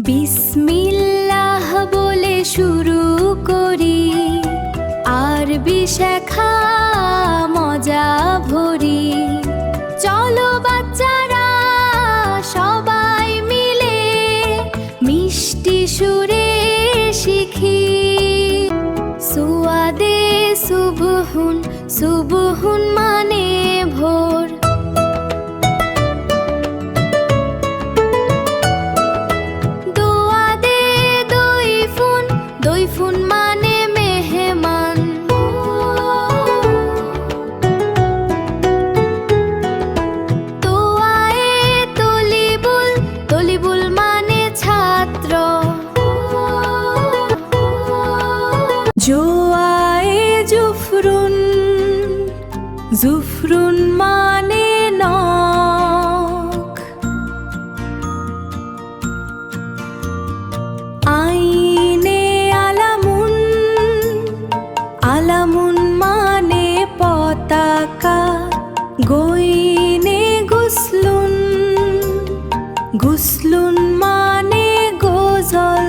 বিসমিল্লাহ বলে শুরু করি, আরবি শেখা মজা ভরি। চলো বাচ্চারা সবাই মিলে মিষ্টি সুরে শিখি। সুয়াদে সুবহুন, সুবহুন মানে ভোর। দোয়াদে দইফুন, দইফুন মানে মেহমান। তোয়ায়ে তলিবুল, তলিবুল মানে ছাত্র। জোয়ায়ে জুফরুন, জুফরুন মানে নখ। আইনে আলামুন, আলামুন মানে পতাকা। গইনে গুসলুন, গুসলুন মানে গোজল।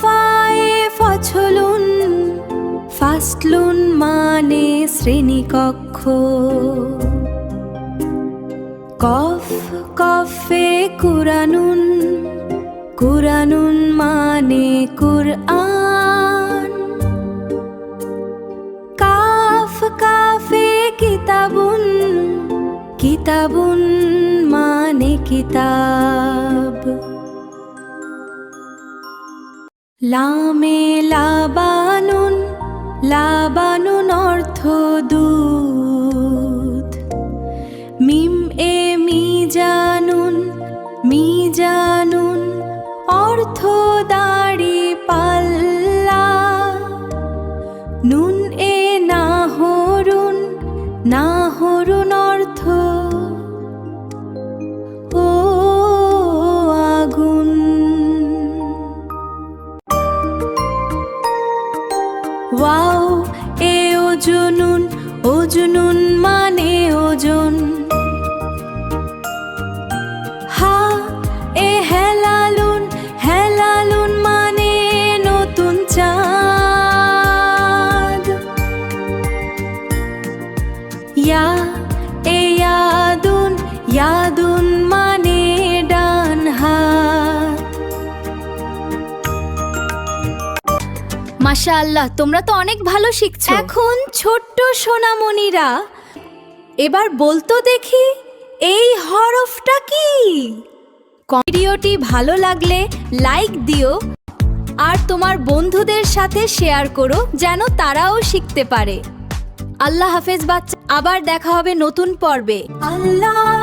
ফায়ে ফছলুন, ফাসলুন মানে শ্রেণীকক্ষ। কফ কফে কুরানুন, কুরানুন মানে কুরআন। কাফ কাফে কিতাবুন, কিতাবুন মানে কিতাব। লামে লাবানুন, লাবানুন অর্থ দুধ। মিম এ মিজানুন, মিজানুন অর্থ দাড়ি পাল্লা। নুন এ নাহরুন, নাহরুন অর্থ ও আগুন। ওয়াও এ ওজনুন, ওজনুন মানে ওজন। হা এ হেলালুন, হেলালুন মানে নতুন চাঁদ। ইয়া এ ইয়াদুন, ইয়াদুন মানে ডান হাত। মাশাআল্লাহ, তোমরা তো অনেক ভালো শিখছো। এখন ছোট্ট সোনামণিরা এবার বলতো দেখি এই হরফটা কি? ভিডিওটি ভালো লাগলে লাইক দিও আর তোমার বন্ধুদের সাথে শেয়ার করো যেন তারাও শিখতে পারে। আল্লাহ হাফেজ বাচ্চা, আবার দেখা হবে নতুন পর্বে। আল্লাহ